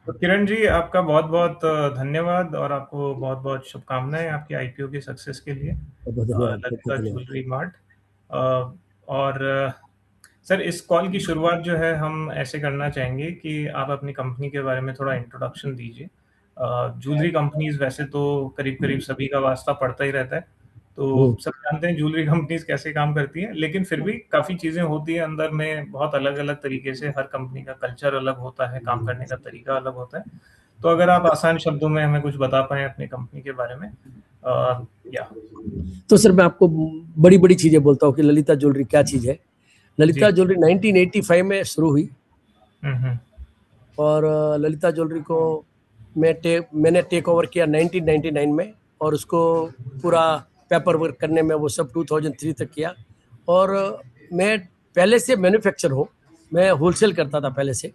तो किरण जी, आपका बहुत-बहुत धन्यवाद और आपको बहुत-बहुत शुभकामनाएँ आपकी आईपीओ की सक्सेस के लिए। बहुत बहुत धन्यवाद, बहुत ललिता बहुत धन्यवाद। Jewellery mart. और सर, इस कॉल की शुरुआत जो है हम ऐसे करना चाहेंगे कि आप अपनी कंपनी के बारे में थोड़ा इंट्रोडक्शन दीजिए। ज्वेलरी कंपनीज़ वैसे तो करीब-करीब सभी का वास्ता पड़ता ही रहता है, तो सब जानते हैं ज्वेलरी कंपनीज़ कैसे काम करती हैं, लेकिन फिर भी काफ़ी चीज़ें होती हैं अंदर में, बहुत अलग-अलग तरीके से हर कंपनी का कल्चर अलग होता है, काम करने का तरीका अलग होता है। तो अगर आप आसान शब्दों में हमें कुछ बता पाएँ अपनी कंपनी के बारे में। या तो सर मैं आपको बड़ी बड़ी चीजें बोलता हूँ कि ललिता ज्वेलरी क्या चीज है। ललिता जी। ज्वेलरी 1985 में शुरू हुई हुँ। और ललिता ज्वेलरी को मैंने टेक ओवर किया 1999 में और उसको पूरा पेपर वर्क करने में वो सब 2003 तक किया। और मैं पहले से मैन्युफैक्चर हूँ, मैं होलसेल करता था पहले से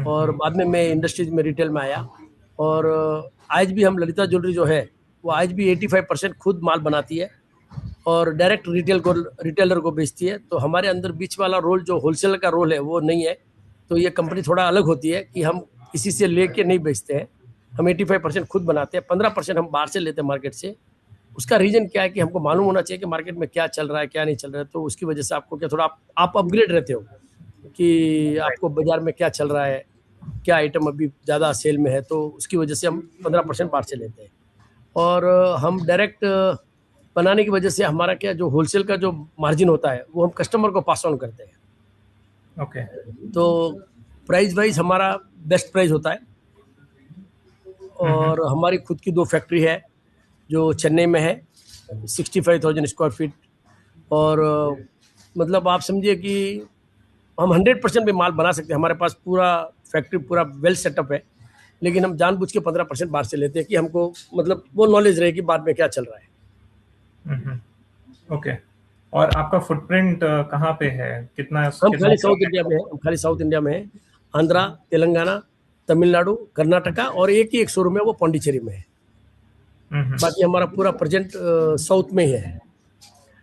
और बाद में मैं इंडस्ट्रीज में रिटेल में आया। और आज भी हम ललिता ज्वेलरी जो है वो आज भी 85% खुद माल बनाती है और डायरेक्ट रिटेलर को बेचती है। तो हमारे अंदर बीच वाला रोल जो होलसेलर का रोल है वो नहीं है। तो ये कंपनी थोड़ा अलग होती है कि हम किसी से लेके नहीं बेचते हैं, हम 85% खुद बनाते हैं, 15% हम बाहर से लेते हैं मार्केट से। उसका रीजन क्या है कि हमको मालूम होना चाहिए कि मार्केट में क्या चल रहा है क्या नहीं चल रहा है। तो उसकी वजह से आपको क्या थोड़ा आप अपग्रेड रहते हो कि राइट। आपको बाजार में क्या चल रहा है, क्या आइटम अभी ज़्यादा सेल में है। तो उसकी वजह से हम 15% बाहर से लेते हैं। और हम डायरेक्ट बनाने की वजह से हमारा क्या जो होलसेल का जो मार्जिन होता है वो हम कस्टमर को पास ऑन करते हैं। ओके। तो प्राइस वाइज हमारा बेस्ट प्राइस होता है। हुँ। और हमारी खुद की 2 फैक्ट्री है जो चेन्नई में है, 65,000 स्क्वायर फीट। और मतलब आप समझिए कि हम 100% भी माल बना सकते हैं, हमारे पास पूरा फैक्ट्री पूरा वेल सेटअप है। लेकिन हम जानबूझ के 15% बाहर से लेते हैं कि हमको मतलब वो नॉलेज रहे कि बाद में क्या चल रहा है। हुँ। ओके। और आपका फुटप्रिंट कहाँ पे है? कितना हम कितना खाली साउथ चौड़ाई इंडिया का? में है, हम खाली साउथ इंडिया में है। आंध्रा, तेलंगाना, तमिलनाडु, कर्नाटका और एक ही एक शोरूम है वो पौंडीचेरी में है। हुँ। बाकी हमारा पूरा प्रेजेंट साउथ में ही है।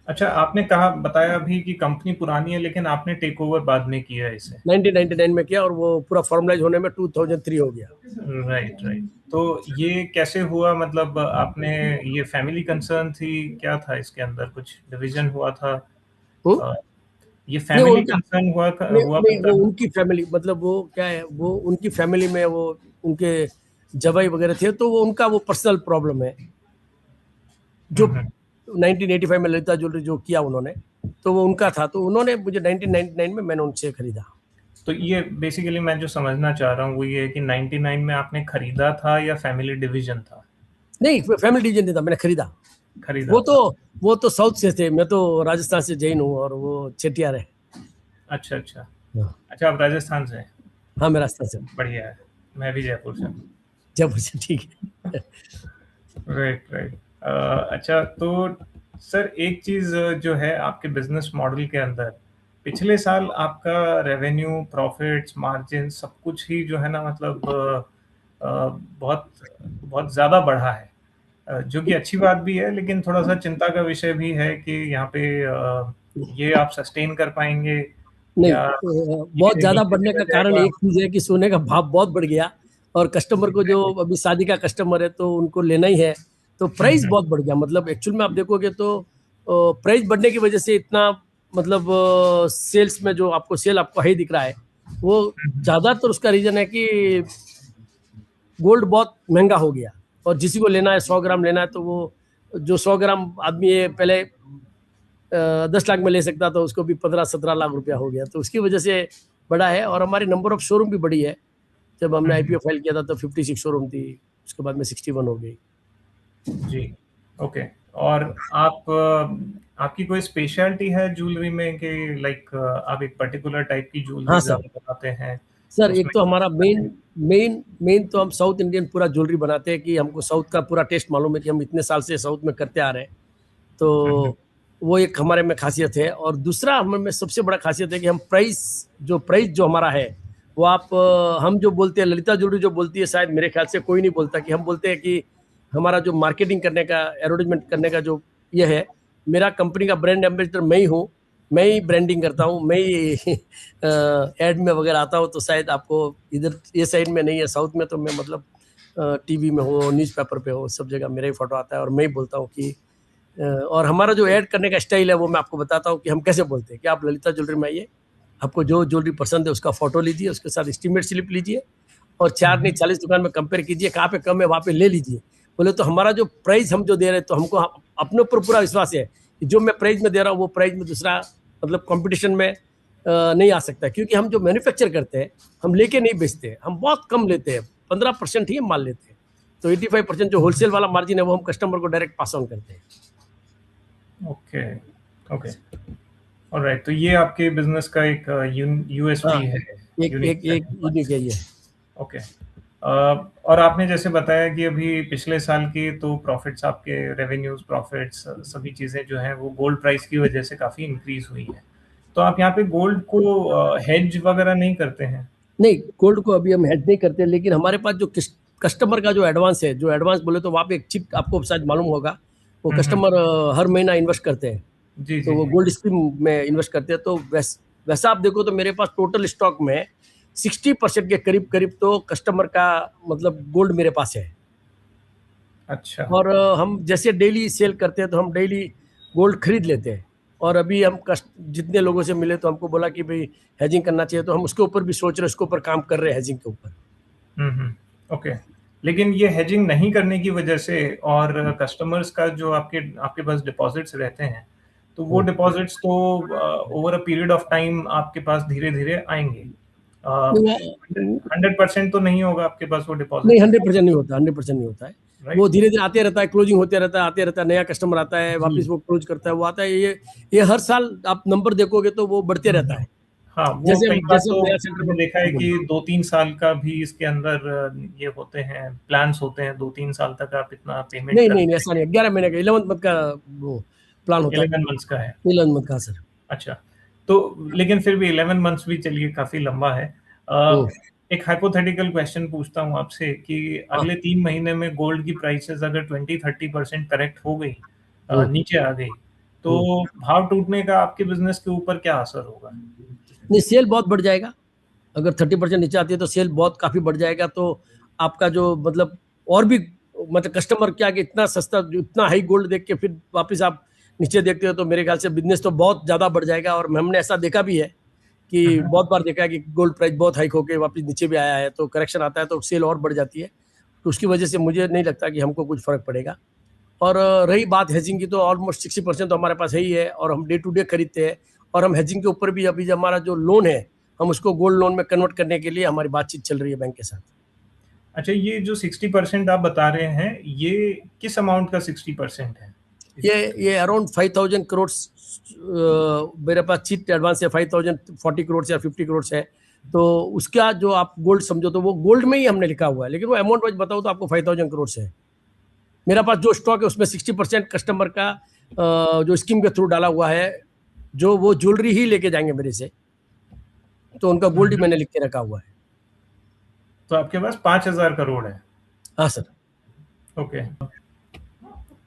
अच्छा, आपने कहा बताया अभी कि कंपनी पुरानी है, लेकिन आपने टेक ओवर बाद में किया है इसे। 1999 में किया और वो पूरा फॉर्मलाइज होने में 2003 हो गया। Right, right. तो ये कैसे हुआ? मतलब आपने ये फैमिली कंसर्न थी, क्या था इसके अंदर? कुछ डिवीज़न हुआ था? हम्म? अ, ये नहीं फैमिली उनका कंसर्न नहीं हुआ नहीं करता वो था? उनकी फैमिली मतलब वो क्या है वो उनकी फैमिली में वो उनके जवाई वगैरह थे तो वो उनका वो पर्सनल प्रॉब्लम है जो हुँ। 1985 में ललिता ज्वेलरी जो किया उन्होंने। तो वो उनका था तो उन्होंने मुझे 1999 में मैंने उनसे खरीदा। तो ये बेसिकली मैं जो समझना चाह रहा हूँ वो ये है कि 99 में आपने खरीदा था या फैमिली डिवीज़न था? नहीं फैमिली डिवीजन नहीं था, मैंने खरीदा। खरीदा वो तो था। वो तो साउथ से थे, मैं तो राजस्थान से जैन हूँ और वो चेटियार है। अच्छा, अच्छा। हाँ। अच्छा, आप राजस्थान से हैं। हाँ मैं राजस्थान से हूँ। बढ़िया है। मैं भी जयपुर से हूँ। जयपुर से ठीक है। Right, right. अच्छा, तो सर एक चीज़ जो है आपके बिज़नेस मॉडल के अंदर, पिछले साल आपका रेवेन्यू, प्रॉफ़िट्स, मार्जिन सब कुछ ही जो है ना मतलब बहुत बहुत ज़्यादा बढ़ा है। जो कि अच्छी बात भी है, लेकिन थोड़ा-सा चिंता का विषय भी है कि यहाँ पे ये आप सस्टेन कर पाएँगे नहीं या बहुत ये ज्यादा नीचे बढ़ने चला का कारण जाएगा? एक चीज है कि सोने का भाव बहुत बढ़ गया और कस्टमर को जो अभी शादी का कस्टमर है तो उनको लेना ही है। तो हुँ, प्राइस हुँ। बहुत बढ़ गया, मतलब एक्चुअल में आप देखोगे तो प्राइस बढ़ने की वजह से इतना मतलब सेल्स में जो आपको सेल आपको हाई दिख रहा है वो हुँ, हुँ। ज्यादातर उसका रीजन है कि गोल्ड बहुत महंगा हो गया। और जिसी को लेना है 100 ग्राम लेना है तो वो जो 100 ग्राम आदमी है पहले 10 लाख में ले सकता था उसको भी 15-17 लाख रुपया हो गया। तो उसकी वजह से बड़ा है और हमारी नंबर ऑफ शोरूम भी बड़ी है। जब हुँ, हमने हुँ। आईपीओ फाइल किया था तो 56 शोरूम थी, उसके बाद में 61 हो गई। जी, ओके। और आप आपकी कोई स्पेशलिटी है ज्वेलरी में कि लाइक आप एक पर्टिकुलर टाइप की हाँ ज्वेलरी सर। ज़्यादा बनाते हैं? सर एक उसमें तो हमारा मेन मेन मेन तो हम साउथ इंडियन पूरा ज्वेलरी बनाते हैं कि हमको साउथ का पूरा टेस्ट मालूम है कि हम इतने साल से साउथ में करते आ रहे हैं। तो हुँ, हुँ। वो एक हमारे में खासियत है। और दूसरा हमें सबसे बड़ा खासियत है कि हम प्राइस जो हमारा है वो आप हम जो बोलते हैं ललिता ज्वेलरी जो बोलती है शायद मेरे ख्याल से कोई नहीं बोलता कि हम बोलते हैं कि हमारा जो मार्केटिंग करने का एडवर्टाइजमेंट करने का जो ये है, मेरा कंपनी का ब्रांड एम्बेसडर मैं ही हूँ। मैं ही ब्रांडिंग करता हूँ, मैं ही एड में वगैरह आता हूँ, तो शायद आपको इधर ये साइड में नहीं है, साउथ में तो मैं मतलब टीवी में हो, न्यूज़पेपर पे हो, सब जगह मेरा ही फोटो आता है और मैं ही बोलता हूँ कि और हमारा जो ऐड करने का स्टाइल है वो मैं आपको बताता हूँ कि हम कैसे बोलते हैं कि आप ललिता ज्वेलरी में आइए, आपको जो ज्वेलरी पसंद है उसका फोटो लीजिए, उसके साथ एस्टीमेट स्लिप लीजिए और 4 नहीं 40 दुकान में कंपेयर कीजिए, कहाँ पे कम है वहाँ पे ले लीजिए। बोले तो हमारा जो प्राइस हम जो दे रहे हैं तो हमको अपने ऊपर पूरा विश्वास है कि जो मैं प्राइस में दे रहा हूँ वो प्राइस में दूसरा मतलब कंपटीशन में नहीं आ सकता, क्योंकि हम जो मैन्युफैक्चर करते हैं हम लेके नहीं बेचते हैं, हम बहुत कम लेते हैं, 15% ही हम माल लेते हैं, तो 85% जो होलसेल वाला मार्जिन है वो हम कस्टमर को डायरेक्ट पास ऑन करते हैं। Okay, okay, alright. तो ये आपके बिजनेस का एक हाँ, यूएसपी है, एक यूनिक एक एक सेलिंग पॉइंट। यूनिक है ये। ओके। और आपने जैसे बताया कि अभी पिछले साल के तो प्रॉफिट्स, आपके रेवेन्यूज, प्रॉफिट्स, सभी चीज़ें जो हैं वो गोल्ड प्राइस की वजह से काफ़ी इंक्रीज हुई है। तो आप यहाँ पे गोल्ड को हेज वगैरह नहीं करते हैं? नहीं, गोल्ड को अभी हम हेज नहीं करते, लेकिन हमारे पास जो कस्टमर का जो एडवांस है, जो एडवांस बोले तो वहाँ पे एक चिप आपको शायद मालूम होगा, वो हम्म। कस्टमर हर महीना इन्वेस्ट करते हैं, जी तो जी वो जी। गोल्ड स्कीम में इन्वेस्ट करते हैं, तो वैसा आप देखो तो मेरे पास टोटल स्टॉक में 60% के करीब करीब तो कस्टमर का मतलब गोल्ड मेरे पास है। अच्छा। और हम जैसे डेली सेल करते हैं तो हम डेली गोल्ड खरीद लेते हैं, और अभी हम जितने लोगों से मिले तो हमको बोला कि भाई हेजिंग करना चाहिए, तो हम उसके ऊपर भी सोच रहे हैं, उसके ऊपर काम कर रहे हैं, हेजिंग के ऊपर। ओके। लेकिन ये हेजिंग नहीं करने की वजह से और कस्टमर्स का जो आपके आपके पास डिपॉजिट्स रहते हैं, तो वो डिपॉजिट्स तो over a period of time आपके पास धीरे धीरे आएंगे। नहीं, 100% तो नहीं होगा आपके पास वो नहीं, डिपॉजिट, 100% नहीं होता, 100% नहीं होता है। वो राइट? धीरे धीरे आते रहता है, क्लोजिंग होते रहता है, आते रहता है, नया कस्टमर आता है, जी। वापस वो क्लोज करता है, वो आता है, ये हर साल आप नंबर देखोगे तो वो बढ़ते रहता है। हाँ, वो जैसे कई बार जैसे हम तो नया सेंटर मैंने देखा है बोलिए। कि 2-3 साल का भी इसके अंदर ये होते हैं, प्लान्स होते हैं, 2-3 साल तक आप इतना पेमेंट नहीं कर नहीं नहीं, ऐसा नहीं है, 11 महीने का 11 मंथ का वो प्लान होता है। 11 मंथ्स का है। 11 मंथ का सर। अच्छा, तो लेकिन फिर भी 11 मंथ्स भी चलिए काफ़ी लंबा है। अ, हम्म, एक हाइपोथेटिकल क्वेश्चन पूछता हूँ आपसे कि हाँ, अगले 3 महीने में गोल्ड की प्राइसेज़ अगर 20-30% करेक्ट हो गई, हम्म, नीचे आ गई, हम्म। तो भाव टूटने का आपके बिज़नेस के ऊपर क्या असर होगा? नहीं, सेल बहुत बढ़ जाएगा, अगर 30% नीचे आती है तो सेल बहुत काफी बढ़ जाएगा, तो आपका जो मतलब और भी मतलब कस्टमर क्या कि इतना सस्ता जो इतना हाई गोल्ड देख के फिर वापस आप नीचे देखते हो, तो मेरे ख्याल से बिजनेस तो बहुत ज्यादा बढ़ जाएगा। और हमने ऐसा देखा भी है हुँ, कि हुँ। बहुत बार देखा है कि गोल्ड प्राइस बहुत हाइक होके वापस नीचे भी आया है, तो करेक्शन आता है तो सेल और बढ़ जाती है, तो उसकी वजह से मुझे नहीं लगता कि हमको कुछ फर्क पड़ेगा। और रही बात हेजिंग की, तो ऑलमोस्ट 60% तो हमारे पास है ही है, और हम डे टू डे खरीदते हैं, और हम हेजिंग के ऊपर भी अभी जो हमारा जो लोन है, हम उसको गोल्ड लोन में कन्वर्ट करने के लिए हमारी बातचीत चल रही है बैंक के साथ। अच्छा, ये जो 60% आप बता रहे हैं, ये किस अमाउंट का 60% है? ये इस ये अराउंड 5,000 करोड़ मेरे पास चीट एडवांस है, 5,040 करोड़ या 50 करोड़ है, तो उसका जो आप गोल्ड समझो तो वो गोल्ड में ही हमने लिखा हुआ है, लेकिन वो अमाउंट वाइज बताओ तो आपको 5,000 करोड़ है। मेरा पास जो स्टॉक है उसमें 60% कस्टमर का जो स्कीम के थ्रू डाला हुआ है, जो वो ज्वेलरी ही लेके जाएंगे मेरे से, तो उनका हुँ, गोल्ड ही हुँ। मैंने लिख के रखा हुआ है। तो आपके पास 5,000 करोड़ है। हाँ सर। Okay,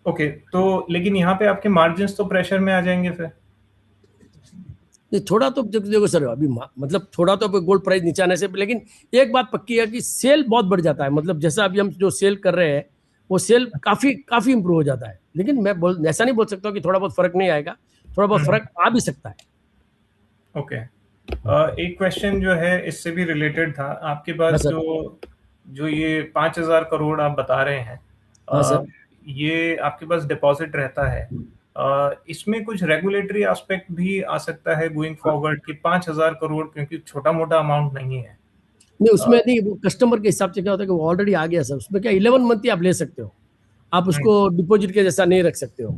okay. तो लेकिन यहाँ पे आपके मार्जिन्स तो प्रेशर में आ जाएँगे फिर? नहीं, थोड़ा तो देखो सर, अभी मतलब थोड़ा तो गोल्ड प्राइस नीचे आने से, लेकिन एक बात पक्की है कि सेल बहुत बढ़ जाता है, मतलब जैसा अभी हम जो सेल कर रहे हैं वो सेल काफी काफी इंप्रूव हो जाता है, लेकिन मैं ऐसा नहीं बोल सकता कि थोड़ा बहुत फर्क नहीं आएगा, थोड़ा बहुत हुँ, फर्क आ भी सकता है। ओके। एक क्वेश्चन जो है इससे भी रिलेटेड था, आपके हाँ पास सर। जो जो ये 5,000 करोड़ आप बता रहे हैं, हाँ सर। अ, ये आपके पास डिपॉज़िट रहता है। इसमें कुछ रेगुलेटरी एस्पेक्ट भी आ सकता है गोइंग फॉरवर्ड कि 5,000 करोड़ क्योंकि छोटा-मोटा अमाउंट नहीं है। नहीं, अ, उसमें नहीं, वो कस्टमर के हिसाब से क्या होता है कि वो ऑलरेडी आ गया सर, उसमें क्या 11 मंथ ही आप ले सकते हो, आप हुँ, उसको डिपॉजिट के जैसा नहीं रख सकते हो,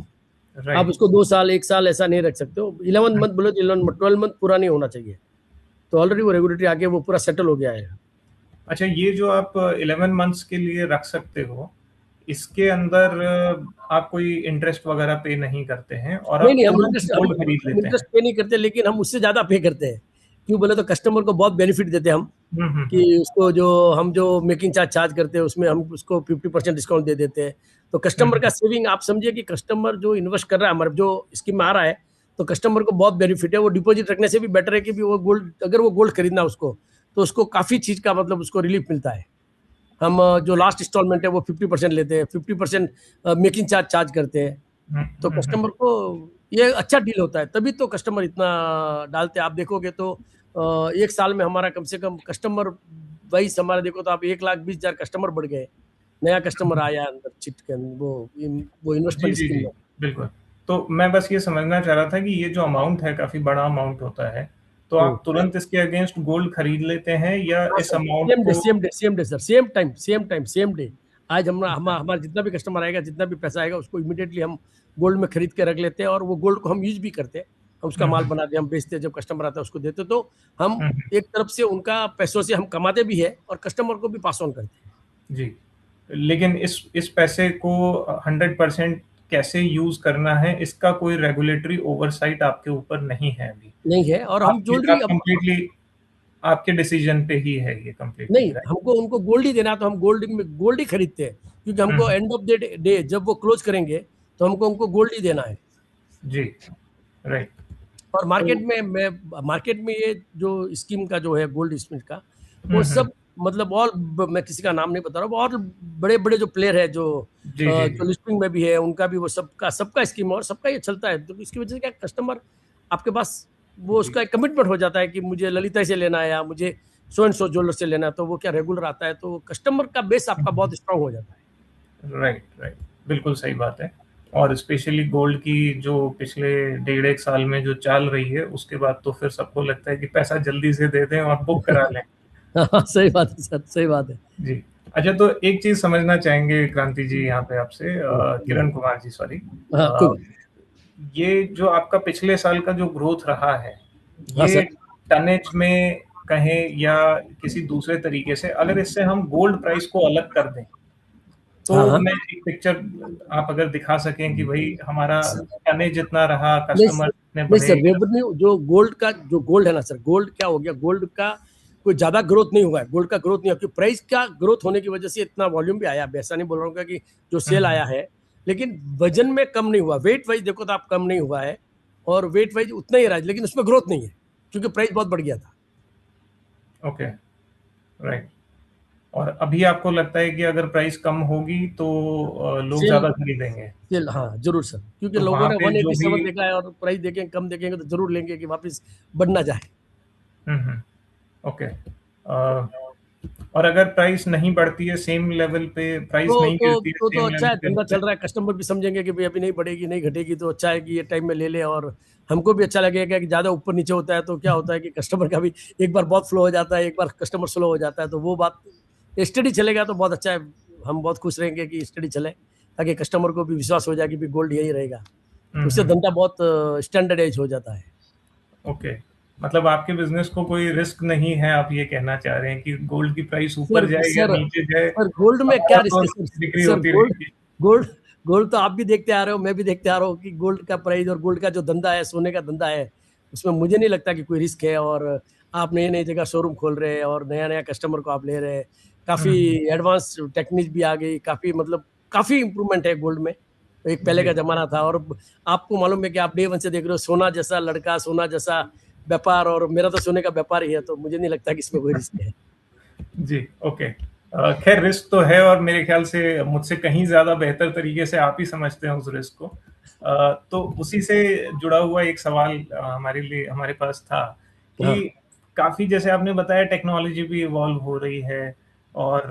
आप राइट। उसको 2 साल 1 साल ऐसा नहीं रख सकते हो, 11 मंथ बोले तो 11 मंथ, 12 मंथ पूरा नहीं होना चाहिए, तो ऑलरेडी वो रेगुलेटरी आके वो पूरा सेटल हो गया है। अच्छा, ये जो आप 11 मंथ्स के लिए रख सकते हो, इसके अंदर आप कोई इंटरेस्ट वगैरह पे नहीं करते हैं और नहीं आप नहीं, हम तुरंत इंटरेस्ट हम गोल्ड खरीद हम लेते इंटरेस्ट हैं। पे नहीं करते, लेकिन हम उससे ज्यादा पे करते हैं, क्यों बोले तो कस्टमर को बहुत बेनिफिट देते हैं हम, हुँ, हुँ, कि हुँ। उसको जो हम जो मेकिंग चार्ज चार्ज करते हैं उसमें हम उसको 50% डिस्काउंट दे देते हैं, तो हुँ, कस्टमर का हुँ। सेविंग, आप समझिए कि कस्टमर जो इन्वेस्ट कर रहा है हमारे जो स्कीम में आ रहा है, तो कस्टमर को बहुत बेनिफिट है। वो डिपॉजिट रखने से भी बेटर है कि भी वो गोल्ड, अगर वो गोल्ड खरीदना उसको, तो उसको काफ़ी चीज़ का मतलब उसको रिलीफ मिलता है। हम जो लास्ट इंस्टॉलमेंट है वो 50% लेते हैं, 50% मेकिंग चार्ज चार्ज करते हैं। तो कस्टमर को ये अच्छा डील होता है, तभी तो कस्टमर इतना डालते हैं। आप देखोगे तो एक साल में हमारा कम से कम कस्टमर वाइज हमारा देखो तो आप 1,20,000 कस्टमर बढ़ गए, नया कस्टमर आया अंदर चिट के अंदर, वो जी, इन्वेस्टमेंट जी, स्कीम जी, में। बिल्कुल। तो मैं बस ये समझना चाह रहा था कि ये जो अमाउंट है काफ़ी बड़ा अमाउंट होता है, तो हम्म। आप तुरंत इसके अगेंस्ट गोल्ड खरीद लेते हैं या हाँ इस सर, अमाउंट सेम डे को? Same day same day sir, same time same time same day. आज हमारा जितना भी कस्टमर आएगा, जितना भी पैसा आएगा, उसको इमीडिएटली हम गोल्ड में खरीद के रख लेते हैं, और वो गोल्ड को हम यूज भी करते हैं। हम उसका हुँ, माल हुँ, बनाते हैं, हम बेचते हैं, जब कस्टमर आता है उसको देते हैं। तो हम हुँ, हुँ, एक तरफ से उनका पैसों से हम कमाते भी है और कस्टमर को भी पास ऑन करते हैं। जी। लेकिन इस पैसे को 100% कैसे यूज़ करना है, इसका कोई रेगुलेटरी ओवरसाइट आपके ऊपर नहीं है अभी। नहीं है, और हम ज्वेलरी आप अब कंप्लीटली आपके डिसीजन पे ही है ये कंप्लीटली, नहीं, राइट? हमको उनको गोल्ड ही देना है, तो हम गोल्ड ही खरीदते हैं, क्योंकि हुँ, हमको हुँ, एंड ऑफ द डे जब वो क्लोज करेंगे तो हमको उनको गोल्ड ही देना है। जी, राइट। और तो मार्केट में ये जो स्कीम का जो है गोल्ड स्मिथ का, वो हुँ, हुँ। सब मतलब और मैं किसी का नाम नहीं बता रहा हूँ, और बड़े बड़े जो प्लेयर है जो जी, जी, जी। जो लिस्टिंग में भी है, उनका भी वो सबका सबका स्कीम है और सबका ये चलता है। तो इसकी वजह से क्या, कस्टमर आपके पास वो जी, उसका एक कमिटमेंट हो जाता है कि मुझे ललिता से लेना है या मुझे सो एंड सो ज्वेलर से लेना है, तो वो क्या रेगुलर आता है, तो कस्टमर का बेस हुँ, आपका हुँ। बहुत स्ट्रांग हो जाता है। Right, right. बिल्कुल सही बात है। और स्पेशली गोल्ड की जो पिछले डेढ़ 1 साल में जो चाल रही है, उसके बाद तो फिर सबको लगता है कि पैसा जल्दी से दे दें और बुक करा लें। हाँ, सही बात है सर, सही बात है। जी। अच्छा, तो एक चीज़ समझना चाहेंगे क्रांति जी यहाँ पे आपसे, किरण कुमार जी, सॉरी। हाँ, अ, कोई बात ये जो आपका पिछले साल का जो ग्रोथ रहा है, नहीं। हाँ ये सर। टनेज में कहें या किसी दूसरे तरीके से, अगर इससे हम गोल्ड प्राइस को अलग कर दें, तो हाँ हाँ। मैं एक पिक्चर आप अगर दिखा सकें कि भई हमारा टनेज जितना रहा, नहीं कस्टमर इतने नहीं बढ़े सर, या। रेवेन्यू जो गोल्ड है ना सर, गोल्ड क्या हो गया, गोल्ड का कोई ज्यादा ग्रोथ नहीं हुआ है, गोल्ड का ग्रोथ नहीं हुआ, क्योंकि प्राइस का ग्रोथ होने की वजह से इतना वॉल्यूम भी आया। ऐसा नहीं बोल रहा हूँ कि जो हुँ, सेल हुँ। आया है, लेकिन वजन में कम नहीं हुआ। वेट वाइज देखो तो आप कम नहीं हुआ है, और वेट वाइज उतना ही रहा है, लेकिन उसमें ग्रोथ नहीं है, क्योंकि प्राइस बहुत बढ़ गया था। Okay, right. और अभी आपको लगता है कि अगर प्राइस कम होगी तो लोग सेल ज़्यादा खरीदेंगे? सेल हाँ जरूर सर, क्योंकि तो लोगों वहाँ ने पे जो भी 187 देखा है, और प्राइस देखेंगे, कम देखेंगे तो जरूर लेंगे कि वापस बढ़ना जाए। हुँ, हुँ, ओके। और अगर प्राइस नहीं बढ़ती है सेम लेवल पे, प्राइस नहीं गिरती है तो सेम अच्छा लेवल है, पे धंधा चल फिर? रहा है, कस्टमर भी समझेंगे कि भाई अभी नहीं बढ़ेगी नहीं घटेगी, तो अच्छा है कि ये टाइम में ले ले। और हमको भी अच्छा लगेगा कि ज्यादा ऊपर नीचे होता है तो क्या होता है कि कस्टमर का भी एक बार बहुत फ्लो हो जाता है, एक बार कस्टमर स्लो हो जाता है, तो वो बात स्टडी चलेगा तो बहुत अच्छा है। हम बहुत खुश रहेंगे कि स्टडी चले, ताकि कस्टमर को भी विश्वास हो जाए कि गोल्ड यही रहेगा, हुँ, तो उससे हुँ, धंधा बहुत स्टैंडर्डाइज हो जाता है। ओके। मतलब आपके बिज़नेस को कोई रिस्क नहीं है, आप ये कहना चाह रहे हैं कि गोल्ड की प्राइस ऊपर सर जाए या सर नीचे जाए, सर गोल्ड में क्या हमारा रिस्क तो है सर? बिक्री सर होती गोल्ड रहेगी। गोल्ड गोल्ड तो आप भी देखते आ रहे हो, मैं भी देखते आ रहा हूँ कि गोल्ड का प्राइस और गोल्ड का जो धंधा है, सोने का धंधा है, उसमें मुझे नहीं लगता कि कोई रिस्क है। और आप नई नई जगह शोरूम खोल रहे हैं और नया नया कस्टमर को आप ले रहे हैं, हुँ, काफी हुँ, एडवांस टेक्निक भी आ गई, काफी मतलब काफी इंप्रूवमेंट है गोल्ड में। एक पहले जी। का जमाना था, और आपको मालूम है कि आप डे वन से देख रहे हो, सोना जैसा लड़का, सोना जैसा व्यापार, और मेरा तो सोने का व्यापार ही है, तो मुझे नहीं लगता कि इसमें कोई रिस्क है। जी, ओके। खैर रिस्क तो है और मेरे ख़्याल से मुझसे कहीं ज़्यादा बेहतर तरीके से आप ही समझते हैं उस रिस्क को। तो उसी से जुड़ा हुआ एक सवाल हमारे पास था हाँ। कि काफ़ी जैसे आपने बताया टेक्नोलॉजी भी इवॉल्व हो रही है और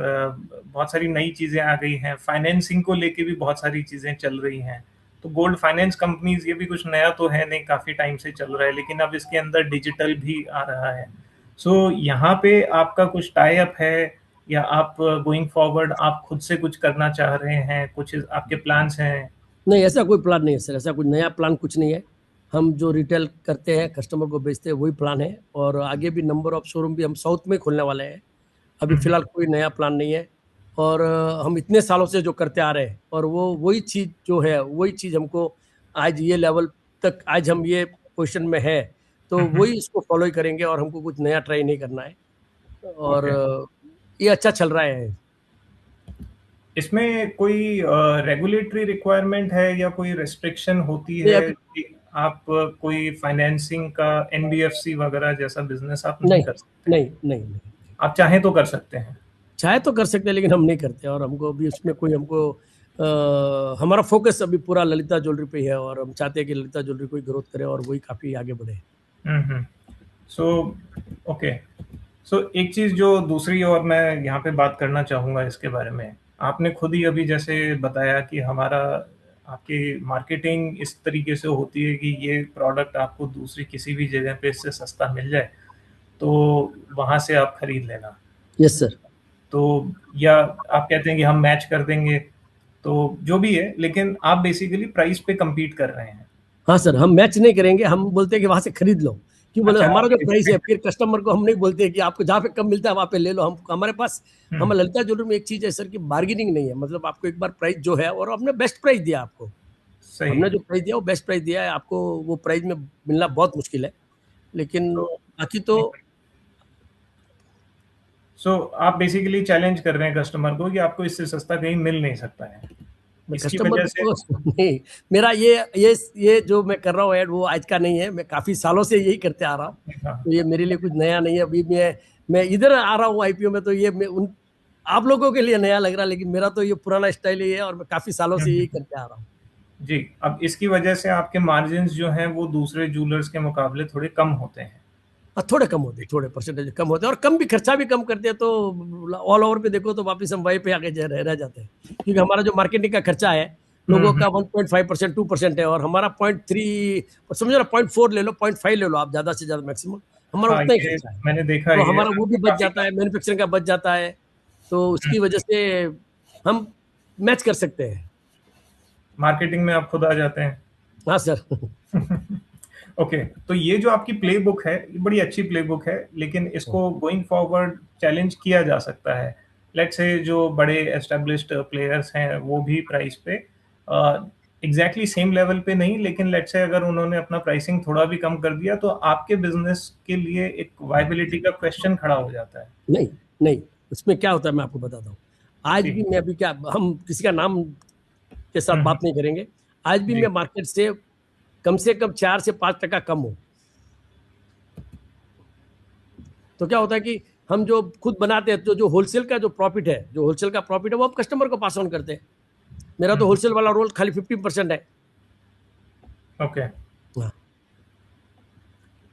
बहुत सारी नई चीज़ें आ गई हैं, फाइनेंसिंग को लेके भी बहुत सारी चीज़ें चल रही हैं। तो गोल्ड फाइनेंस कंपनीज़ ये भी कुछ नया तो है नहीं, काफ़ी टाइम से चल रहा है, लेकिन अब इसके अंदर डिजिटल भी आ रहा है। सो यहाँ पे आपका कुछ टाई अप है या आप गोइंग फॉरवर्ड आप खुद से कुछ करना चाह रहे हैं, कुछ आपके प्लान्स हैं? नहीं, ऐसा कोई प्लान नहीं है सर, ऐसा कुछ नया प्लान कुछ नहीं है। हम जो रिटेल करते हैं, कस्टमर को बेचते हैं, वही प्लान है। और आगे भी नंबर ऑफ शोरूम भी हम साउथ में खोलने वाले हैं। अभी हुँ, हुँ, फिलहाल कोई नया प्लान नहीं है। और हम इतने सालों से जो करते आ रहे हैं, और वो वही चीज़ जो है, वही चीज़ हमको आज ये लेवल तक, आज हम ये पोजीशन में है, तो हुँ, हुँ, वही इसको फॉलो ही करेंगे, और हमको कुछ नया ट्राई नहीं करना है। और ओके। ये अच्छा चल रहा है। इसमें कोई रेगुलेटरी रिक्वायरमेंट है या कोई रिस्ट्रिक्शन होती ये है अभी कि आप कोई फाइनेंसिंग का एनबीएफसी वगैरह जैसा बिजनेस आप नहीं नहीं, कर सकते? नहीं, नहीं, नहीं। आप चाहें तो कर सकते हैं? चाहे तो कर सकते हैं, लेकिन हम नहीं करते, और हमको अभी उसमें कोई हमको हमारा फोकस अभी पूरा ललिता ज्वेलरी पे ही है, और हम चाहते हैं कि ललिता ज्वेलरी को ही ग्रोथ करे और वही काफी आगे बढ़े। So okay. सो एक चीज जो दूसरी और मैं यहाँ पे बात करना चाहूंगा इसके बारे में, आपने खुद ही अभी जैसे बताया कि हमारा आपकी मार्केटिंग इस तरीके से होती है कि ये प्रोडक्ट आपको दूसरी किसी भी जगह पे इससे सस्ता मिल जाए तो वहां से आप खरीद लेना। Yes sir. तो या आप कहते हैं कि हम मैच कर देंगे, तो जो भी है, लेकिन आप बेसिकली प्राइस पे compete कर रहे हैं। हाँ सर, हम मैच नहीं करेंगे, हम बोलते हैं कि वहां से खरीद लो। क्यों बोले, अच्छा, हमारा आप जो प्राइस है, फिर कस्टमर को हम नहीं बोलते कि आपको जहाँ पे कम मिलता है वहां पे ले लो। हम हमारे पास, हम हम्म, ललिता ज्वेलरी में एक चीज है सर कि बार्गेनिंग नहीं है। मतलब आपको एक बार प्राइस जो है, और हमने बेस्ट प्राइस दिया आपको। सही हमने है। जो प्राइस दिया वो बेस्ट प्राइस दिया है आपको। वो प्राइस में मिलना बहुत मुश्किल है, लेकिन तो बाकी तो। सो आप बेसिकली चैलेंज कर रहे हैं कस्टमर को कि आपको इससे सस्ता कहीं मिल नहीं सकता है, मैं इसकी कस्टमर वजह से। को नहीं, मेरा ये जो मैं कर रहा हूँ ऐड, वो आज का नहीं है। मैं काफी सालों से यही करते आ रहा हूँ। हाँ। तो ये मेरे लिए कुछ नया नहीं है। अभी मैं इधर आ रहा हूँ आईपीओ में, तो ये मैं उन आप लोगों के लिए नया लग रहा है, लेकिन मेरा तो ये पुराना स्टाइल ही है, और मैं काफी सालों से यही हम्म, करते आ रहा हूँ। जी, अब इसकी वजह से आपके मार्जिन जो हैं वो दूसरे जूलर्स के मुकाबले थोड़े कम होते हैं। थोड़े कम होते हैं, थोड़े परसेंटेज कम होते हैं, और कम भी, खर्चा भी कम करते हैं। तो ऑल ओवर पे देखो तो वापिस हम वहीं पे आगे रह जाते हैं, क्योंकि हमारा जो मार्केटिंग का खर्चा है लोगों हम्म। का 1.5%, 2% है, और हमारा 0.3, समझो ना, 0.4 ले लो, 0.5 ले लो आप, ज्यादा से ज्यादा मैक्सिमम हमारा हाँ, उतना ही ये खर्चा है। मैंने देखा तो है, ये हमारा वो भी आपको बच काफी जाता कम। है, मैन्युफैक्चरिंग का बच जाता है। तो उसकी वजह से हम मैच कर सकते हैं। मार्केटिंग में आप खुद आ जाते हैं। हाँ सर। ओके, तो ये जो आपकी प्लेबुक है, ये बड़ी अच्छी प्लेबुक है, लेकिन इसको गोइंग फॉरवर्ड चैलेंज किया जा सकता है। लेट्स से जो बड़े एस्टेब्लिश्ड प्लेयर्स हैं वो भी प्राइस पे एग्जैक्टली सेम लेवल पे नहीं, लेकिन लेट्स से अगर उन्होंने अपना प्राइसिंग थोड़ा भी कम कर दिया तो आपके बिजनेस के लिए एक वायबिलिटी का क्वेश्चन खड़ा हो जाता है। नहीं, नहीं, उसमें क्या होता है मैं आपको बताता हूँ। आज जी। भी मैं, अभी क्या, हम किसी का नाम के साथ हम्म, बात नहीं करेंगे। आज भी जी। मैं मार्केट से कम 4 से 5% कम हूँ। तो क्या होता है कि हम जो खुद बनाते हैं, तो जो होलसेल का जो प्रॉफिट है, वो हम कस्टमर को पास ऑन करते हैं। मेरा तो हम्म, होलसेल वाला रोल खाली 15% है। ओके, हाँ।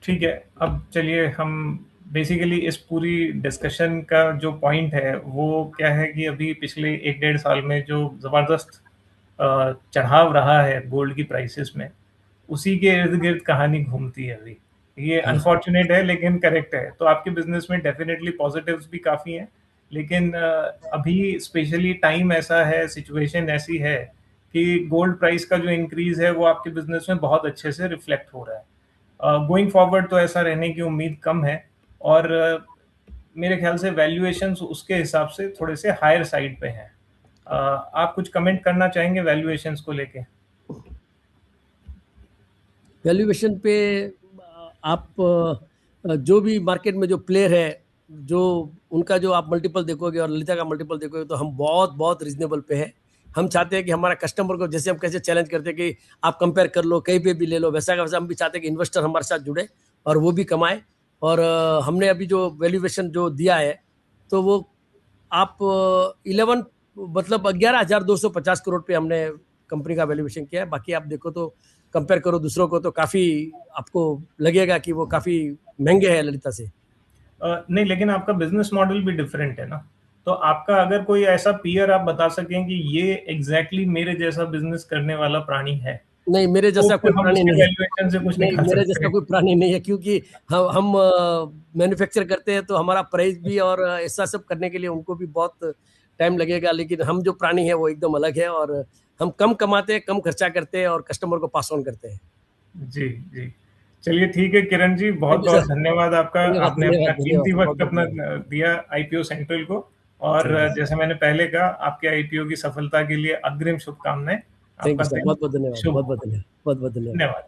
ठीक है। अब चलिए हम बेसिकली इस पूरी डिस्कशन का जो पॉइंट है वो क्या है कि अभी पिछले 1 डेढ़ साल में जो ज़बरदस्त चढ़ाव रहा है गोल्ड की प्राइसेस में, उसी के इर्द गिर्द कहानी घूमती है अभी। ये हाँ। अनफॉर्चुनेट है लेकिन करेक्ट है। तो आपके बिजनेस में डेफिनेटली पॉजिटिव्स भी काफ़ी हैं, लेकिन अभी स्पेशली टाइम ऐसा है, सिचुएशन ऐसी है कि गोल्ड प्राइस का जो इंक्रीज है वो आपके बिजनेस में बहुत अच्छे से रिफ्लेक्ट हो रहा है। गोइंग फॉरवर्ड तो ऐसा रहने की उम्मीद कम है, और मेरे ख्याल से वैल्यूएशंस उसके हिसाब से थोड़े से हायर साइड पे हैं। आप कुछ कमेंट करना चाहेंगे वैल्यूएशंस को लेके? वैल्यूएशन पे आप जो भी मार्केट में जो प्लेयर है, जो उनका जो आप मल्टीपल देखोगे और ललिता का मल्टीपल देखोगे, तो हम बहुत बहुत रीजनेबल पे है। हम चाहते हैं कि हमारा कस्टमर को, जैसे हम कैसे चैलेंज करते हैं कि आप कंपेयर कर लो, कहीं पे भी ले लो, वैसा का वैसा हम भी चाहते हैं कि इन्वेस्टर हमारे साथ जुड़े और वो भी कमाए। और हमने अभी जो वैल्यूएशन जो दिया है, तो वो आप 11, मतलब 11,250 करोड़ पे हमने कंपनी का वैल्यूएशन किया है। बाकी आप देखो तो कंपेयर करो दूसरों को, तो काफी आपको लगेगा कि वो काफी महंगे हैं ललिता से। नहीं, लेकिन आपका बिजनेस मॉडल भी डिफरेंट है ना। तो आपका अगर कोई ऐसा पीयर आप बता सकें कि ये एग्जैक्टली मेरे जैसा बिजनेस करने वाला प्राणी है, नहीं, मेरे तो जैसा कोई फिर हम प्राणी उसके नहीं है। वैल्यूएशन से कुछ नहीं, निकाल मेरे सकते जैसा हैं। कोई प्राणी नहीं है, क्योंकि हम मैन्युफैक्चर करते हैं, तो हमारा प्राइस भी और ऐसा सब करने के लिए उनको भी बहुत टाइम लगेगा। लेकिन हम जो प्राणी है वो एकदम अलग है, और हम कम कमाते हैं, कम खर्चा करते हैं, और कस्टमर को पास ऑन करते हैं। जी, जी। चलिए ठीक है किरण जी, थैंक यू बहुत-बहुत सर। धन्यवाद आपका। धन्यवाद, आपने अपना धन्यवाद, कीमती धन्यवाद, बहुत वक़्त बहुत अपना धन्यवाद। दिया आईपीओ सेंट्रल को, और थैंक यू सर। जैसे मैंने पहले कहा, आपके आईपीओ की सफलता के लिए अग्रिम शुभकामनाएँ। थैंक आपका यू सर, दिन बहुत बहुत धन्यवाद, शुभ बहुत हो। बहुत धन्यवाद, बहुत बहुत धन्यवाद। धन्यवाद।